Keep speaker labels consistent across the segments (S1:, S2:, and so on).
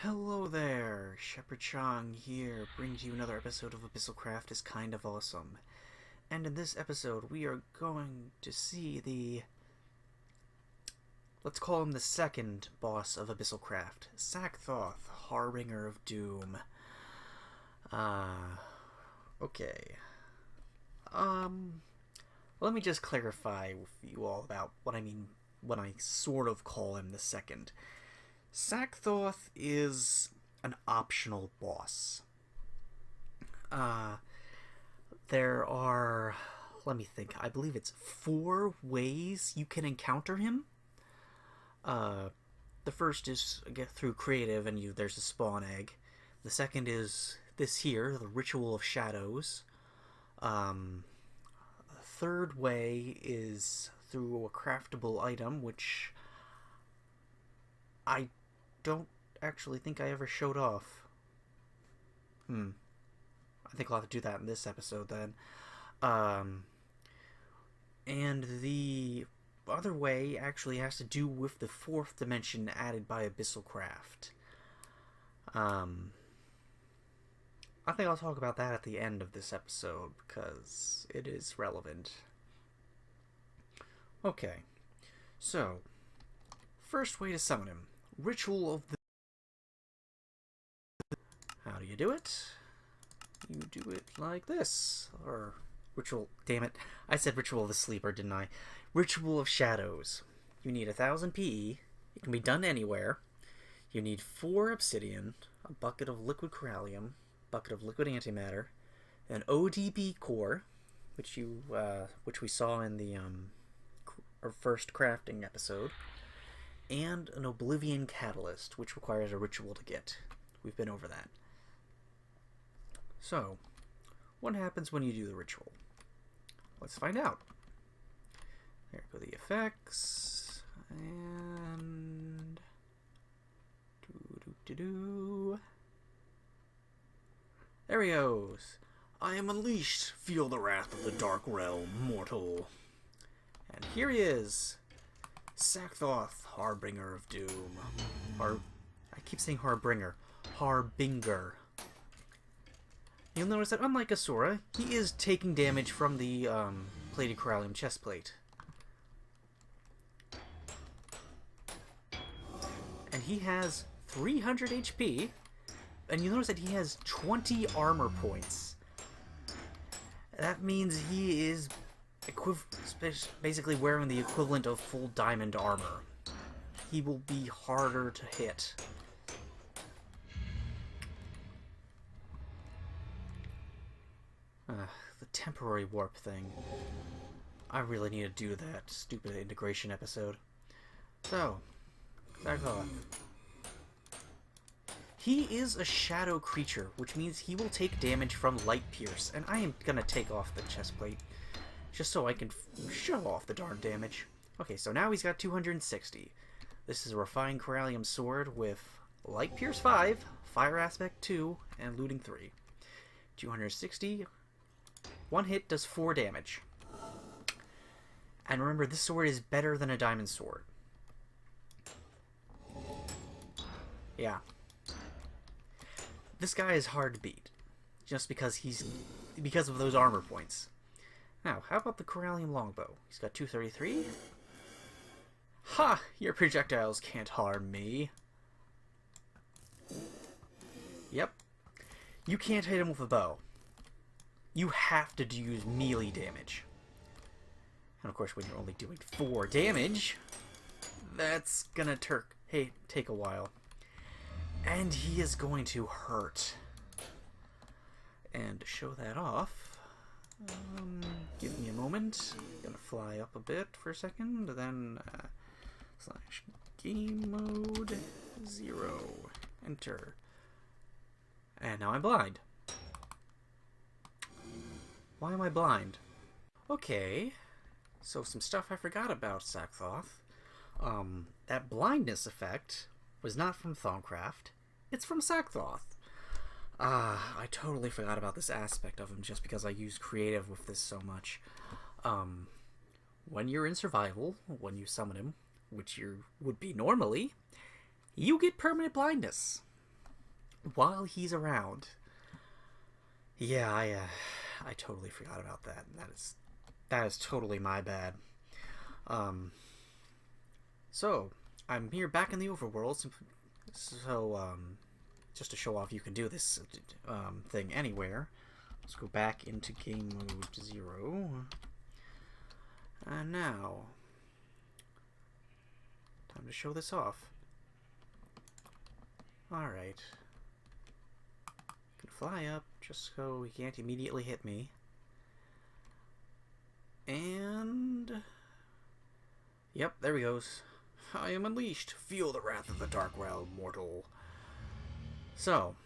S1: Hello there, Shepherd Chang here, brings you another episode of Abyssalcraft is Kind of Awesome. And in this episode, we are going to see let's call him the second boss of Abyssalcraft, Sackthoth, Harbinger of Doom. Okay. Let me just clarify with you all about what I mean when I sort of call him the second. Sackthoth is an optional boss. There are, let me think, I believe it's 4 ways you can encounter him. The first is get through creative and there's a spawn egg. The second is this here, the Ritual of Shadows. A third way is through a craftable item, which I don't actually think I ever showed off. I think I'll have to do that in this episode then. And the other way actually has to do with the 4th dimension added by Abyssalcraft. I think I'll talk about that at the end of this episode because it is relevant. Okay, so first way to summon him. Ritual of the... How do you do it? You do it like this. Or ritual... Damn it. I said Ritual of the Sleeper, didn't I? Ritual of Shadows. You need 1000 PE. It can be done anywhere. You need 4 obsidian, a bucket of liquid corallium, bucket of liquid antimatter, an ODB core, which we saw in the our first crafting episode, and an Oblivion catalyst, which requires a ritual to get. We've been over that. So, what happens when you do the ritual? Let's find out. There go the effects, and there he goes. I am unleashed. Feel the wrath of the dark realm, mortal. And here he is. Sackthoth, Harbinger of Doom. I keep saying Harbinger. Harbinger. You'll notice that unlike Asura, he is taking damage from the plated corallium chestplate. And he has 300 HP, and you notice that he has 20 armor points. That means he is basically wearing the equivalent of full diamond armor. He will be harder to hit. The temporary warp thing. I really need to do that stupid integration episode. So, Sackthoth. He is a shadow creature, which means he will take damage from light pierce, and I am gonna take off the chestplate just so I can show off the darn damage. Okay, so now he's got 260. This is a refined corallium sword with light pierce 5, fire aspect 2, and looting 3. 260. One hit does 4 damage. And remember, this sword is better than a diamond sword. Yeah. This guy is hard to beat, just because of those armor points. Now, how about the corallium longbow? He's got 233. Ha! Your projectiles can't harm me. Yep. You can't hit him with a bow. You have to use melee damage. And of course, when you're only doing 4 damage, that's gonna take a while. And he is going to hurt. And to show that off, give me a moment. Gonna fly up a bit for a second, then slash game mode 0. Enter. And now I'm blind. Why am I blind? Okay, so some stuff I forgot about Sackthoth. That blindness effect was not from Thaumcraft. It's from Sackthoth. I totally forgot about this aspect of him just because I use creative with this so much. When you're in survival, when you summon him, which you would be normally, you get permanent blindness. while he's around. Yeah, I totally forgot about that. That is totally my bad. Um, so I'm here back in the overworld. So just to show off, you can do this thing anywhere. Let's go back into game mode 0. And now, time to show this off. Alright. Can fly up just so he can't immediately hit me. And... Yep, there he goes. I am unleashed. Feel the wrath of the dark realm, mortal. So,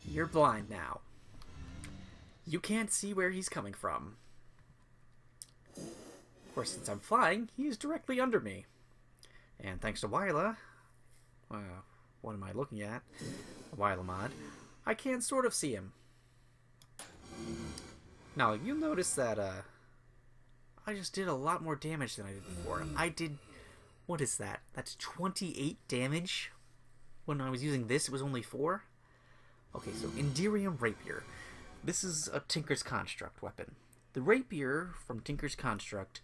S1: you're blind now. You can't see where he's coming from. Of course, since I'm flying, he is directly under me. And thanks to Wyla, what am I looking at? A Wyla mod. I can sort of see him. Now, you'll notice that I just did a lot more damage than I did before. I did... What is that? That's 28 damage? When I was using this, it was only 4? Okay, so Enderium Rapier. This is a Tinker's Construct weapon. The Rapier from Tinker's Construct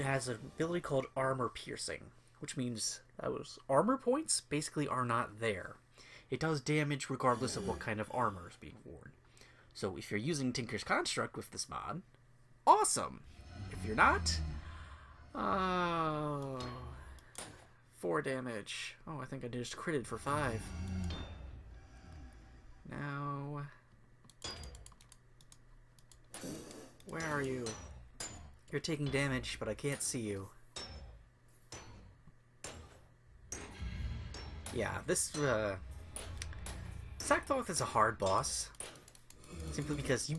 S1: has an ability called Armor Piercing, which means those armor points basically are not there. It does damage regardless of what kind of armor is being worn. So if you're using Tinker's Construct with this mod, awesome! If you're not, 4 damage. Oh, I think I just critted for 5. Now, where are you? You're taking damage, but I can't see you. Yeah, this, Sackthoth is a hard boss. Simply because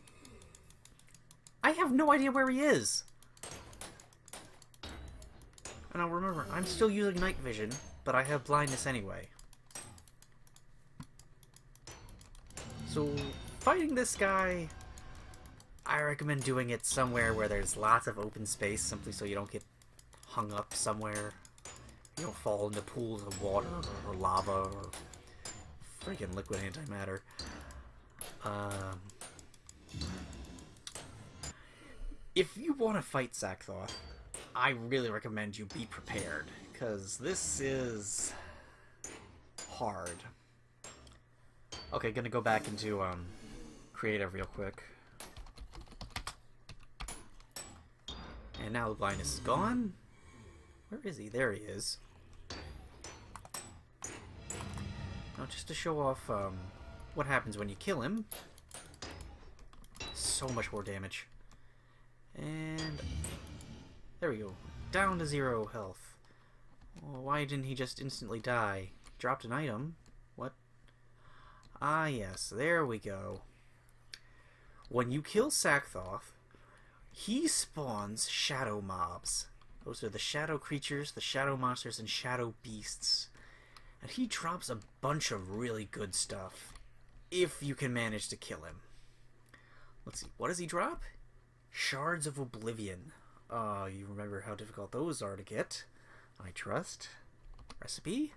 S1: I have no idea where he is! And I'll remember, I'm still using night vision, but I have blindness anyway. So, fighting this guy, I recommend doing it somewhere where there's lots of open space, simply so you don't get hung up somewhere. You don't fall into pools of water or lava or freaking liquid antimatter. If you want to fight Sackthoth, I really recommend you be prepared, because this is hard. Okay, gonna go back into creative real quick. And now the blindness is gone. Where is he? There he is. Now just to show off what happens when you kill him. So much more damage. And there we go. Down to 0 health. Well, why didn't he just instantly die? Dropped an item. What? Ah, yes. There we go. When you kill Sackthoth, he spawns shadow mobs. Those are the shadow creatures, the shadow monsters, and shadow beasts. And he drops a bunch of really good stuff, if you can manage to kill him. Let's see. What does he drop? Shards of Oblivion. You remember how difficult those are to get. I trust. Recipe?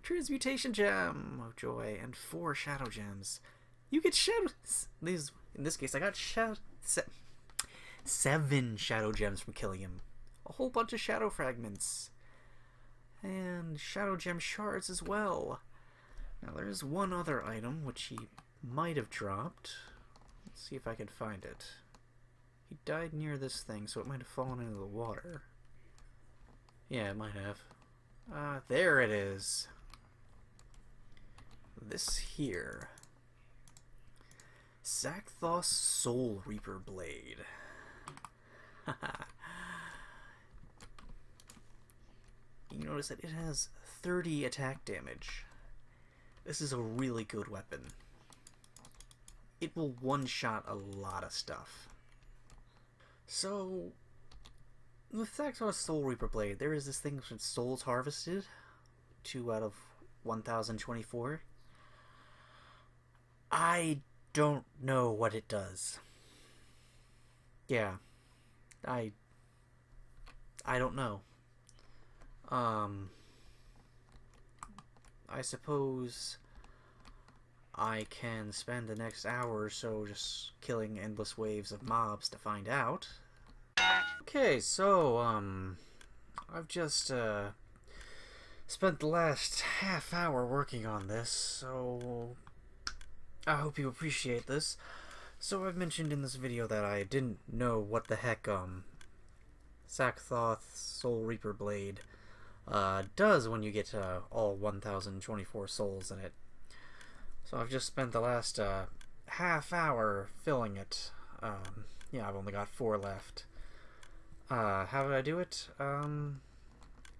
S1: Transmutation Gem of Joy and 4 Shadow Gems. You get shadows. These, in this case, I got 7 Shadow Gems from killing him. A whole bunch of Shadow Fragments. And Shadow Gem Shards as well. Now there's one other item which he might have dropped. Let's see if I can find it. He died near this thing, so it might have fallen into the water. Yeah, it might have. There it is. This here. Sackthoth's Soul Reaper Blade. You notice that it has 30 attack damage. This is a really good weapon. It will one-shot a lot of stuff. So, with Sackthoth's Soul Reaper Blade, there is this thing with souls harvested. 2 out of 1024. I don't know what it does. Yeah. I don't know. I suppose I can spend the next hour or so just killing endless waves of mobs to find out. Okay, so, I've just, spent the last half hour working on this, so I hope you appreciate this. So I've mentioned in this video that I didn't know what the heck, Sackthoth Soul Reaper Blade, does when you get, all 1024 souls in it. So I've just spent the last, half hour filling it. Yeah, I've only got 4 left. How did I do it?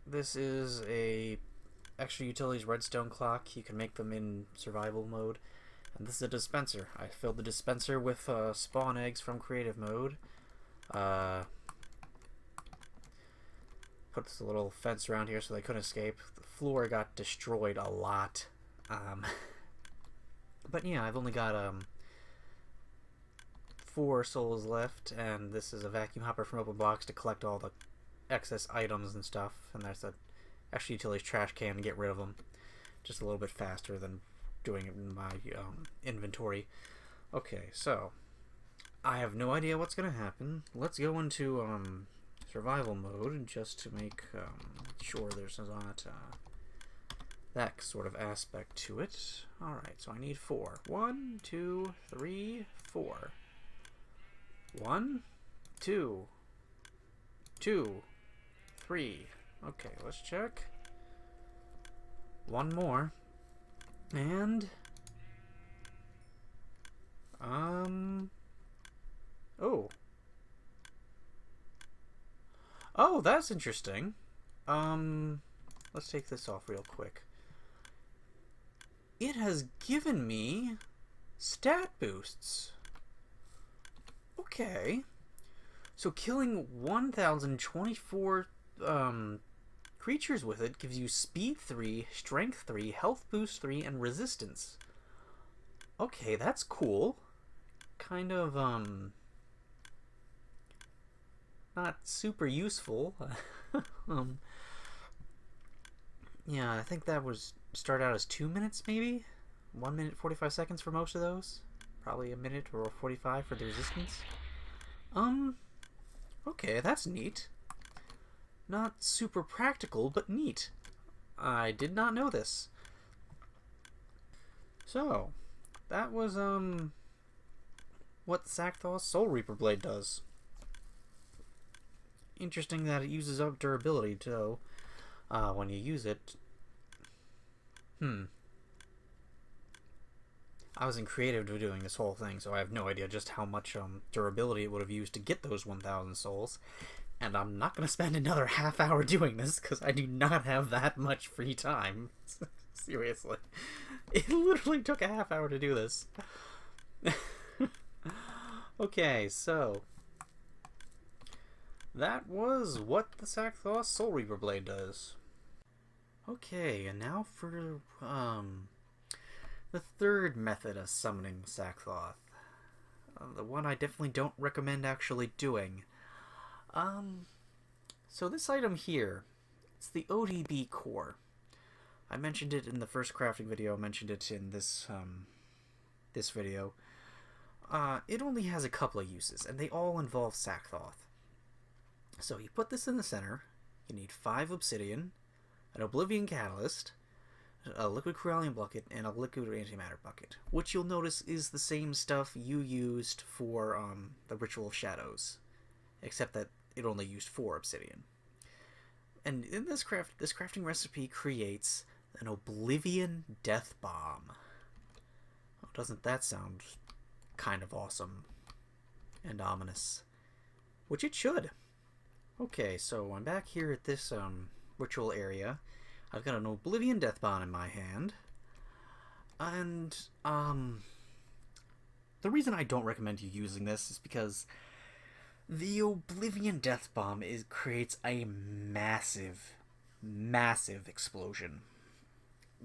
S1: This is a extra utilities redstone clock. You can make them in survival mode. And this is a dispenser. I filled the dispenser with spawn eggs from creative mode. Put this little fence around here so they couldn't escape. The floor got destroyed a lot. But yeah, I've only got 4 souls left, and this is a vacuum hopper from Open Box to collect all the excess items and stuff. And there's a extra utilities trash can to get rid of them. Just a little bit faster than doing it in my inventory. Okay, so I have no idea what's gonna happen. Let's go into survival mode just to make sure there's not that sort of aspect to it. Alright, so I need 4. 1, 2, 3, 4. 1, 2, 2, 3. Okay, let's check. 1 more. And oh, that's interesting. Let's take this off real quick. It has given me stat boosts. Okay. So killing 1024 creatures with it gives you speed 3, strength 3, health boost 3, and resistance. Okay, that's cool. Kind of, not super useful. Yeah, I think that was start out as 2 minutes, maybe? 1 minute 45 seconds for most of those. Probably a minute or 45 for the resistance. Okay, that's neat. Not super practical, but neat. I did not know this. So, that was, what the Sackthoth Soul Reaper Blade does. Interesting that it uses up durability, too, when you use it. I was in creative doing this whole thing, so I have no idea just how much, durability it would have used to get those 1000 souls. And I'm not going to spend another half hour doing this, because I do not have that much free time. Seriously. It literally took a half hour to do this. Okay, so that was what the Sackthoth Soul Reaper Blade does. Okay, and now for the third method of summoning Sackthoth. The one I definitely don't recommend actually doing. So this item here, it's the ODB core. I mentioned it in the first crafting video, I mentioned it in this, this video. It only has a couple of uses, and they all involve Sackthoth. So you put this in the center, you need 5 obsidian, an Oblivion catalyst, a liquid corallium bucket, and a liquid antimatter bucket, which you'll notice is the same stuff you used for the Ritual of Shadows, except that it only used 4 obsidian. And in this crafting recipe creates an Oblivion death bomb. Oh, doesn't that sound kind of awesome and ominous? Which it should. Okay, so I'm back here at this ritual area. I've got an Oblivion death bomb in my hand. And the reason I don't recommend you using this is because the Oblivion death bomb creates a massive explosion.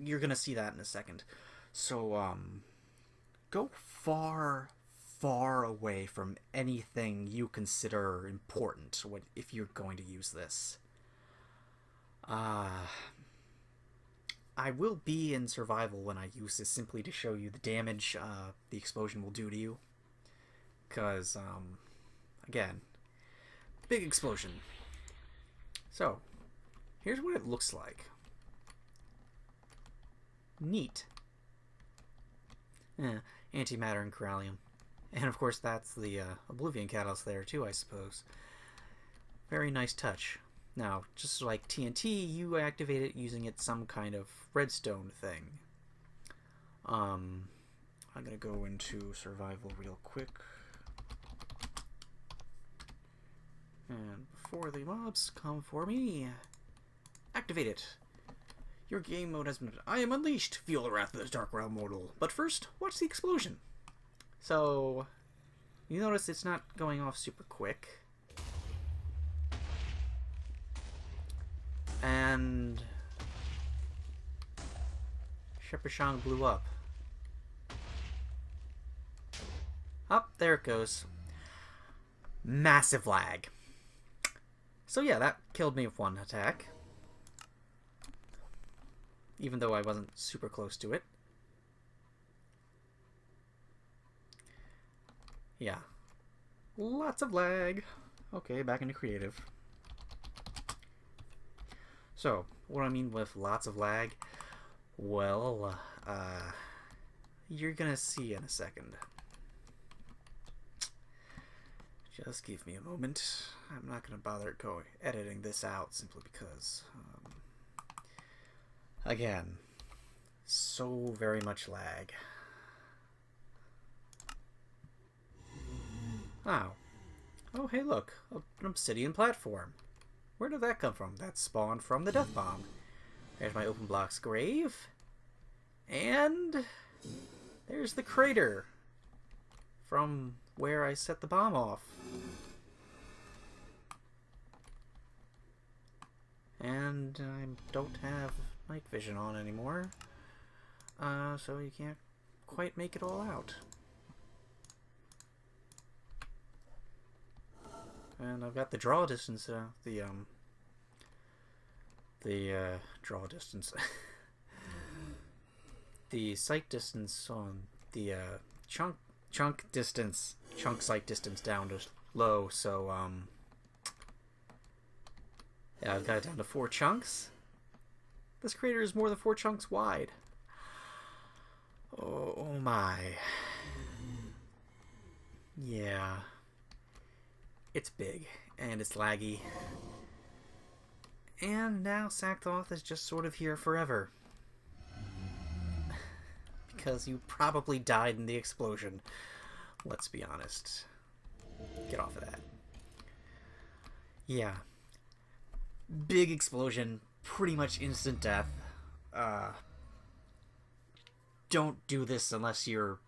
S1: You're gonna see that in a second. So go far away from anything you consider important if you're going to use this. I I will be in survival when I use this, simply to show you the damage the explosion will do to you. Because, again, big explosion. So, here's what it looks like. Neat. Antimatter and Corallium. And of course that's the Oblivion catalyst there too, I suppose. Very nice touch. Now, just like TNT, you activate it using it some kind of redstone thing. I'm gonna go into survival real quick. And before the mobs come for me, activate it. Your game mode has been... I am unleashed! Feel the wrath of this dark realm mortal. But first, watch the explosion. So, you notice it's not going off super quick. And... Shephershang blew up. Up, there it goes. Massive lag. So yeah, that killed me with one attack. Even though I wasn't super close to it. Yeah. Lots of lag. Okay, back into creative. So, what I mean with lots of lag, well, you're gonna see in a second. Just give me a moment. I'm not gonna bother editing this out simply because, again, so very much lag. Wow. Oh, hey look, an obsidian platform. Where did that come from? That spawned from the death bomb. There's my open block's grave. And there's the crater from where I set the bomb off. And I don't have night vision on anymore, so you can't quite make it all out. And I've got the draw distance, draw distance, the sight distance on the chunk sight distance down to low. So yeah, I've got it down to 4 chunks. This crater is more than 4 chunks wide. Oh my. Yeah. It's big, and it's laggy. And now Sackthoth is just sort of here forever. Because you probably died in the explosion. Let's be honest. Get off of that. Yeah. Big explosion, pretty much instant death. Don't do this unless you're,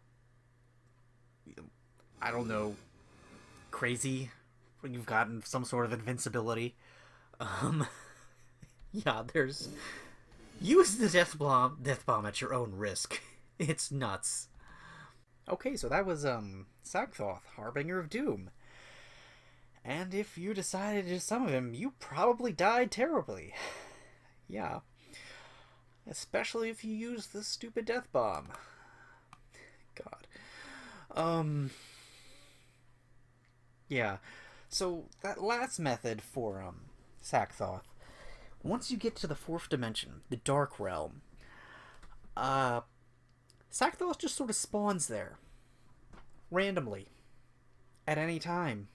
S1: I don't know, crazy. You've gotten some sort of invincibility. Yeah, there's... Use the death bomb at your own risk. It's nuts. Okay, so that was, Sackthoth, Harbinger of Doom. And if you decided to summon him, you probably died terribly. Yeah. Especially if you use the stupid death bomb. God. Yeah. So, that last method for, Sackthoth, once you get to the 4th dimension, the Dark Realm, Sackthoth just sort of spawns there. Randomly. At any time.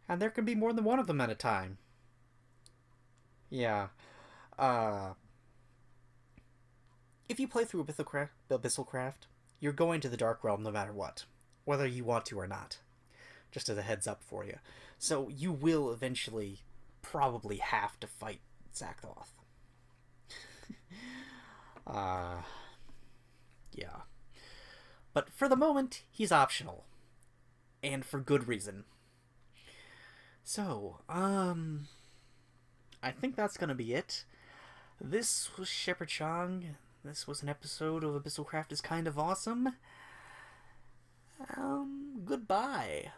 S1: And there can be more than one of them at a time. Yeah. If you play through Abyssalcraft, you're going to the Dark Realm no matter what. Whether you want to or not. Just as a heads up for you. So you will eventually probably have to fight Sackthoth. Yeah. But for the moment, he's optional. And for good reason. So, I think that's gonna be it. This was Shephershang. This was an episode of Abyssalcraft is Kind of Awesome. Goodbye.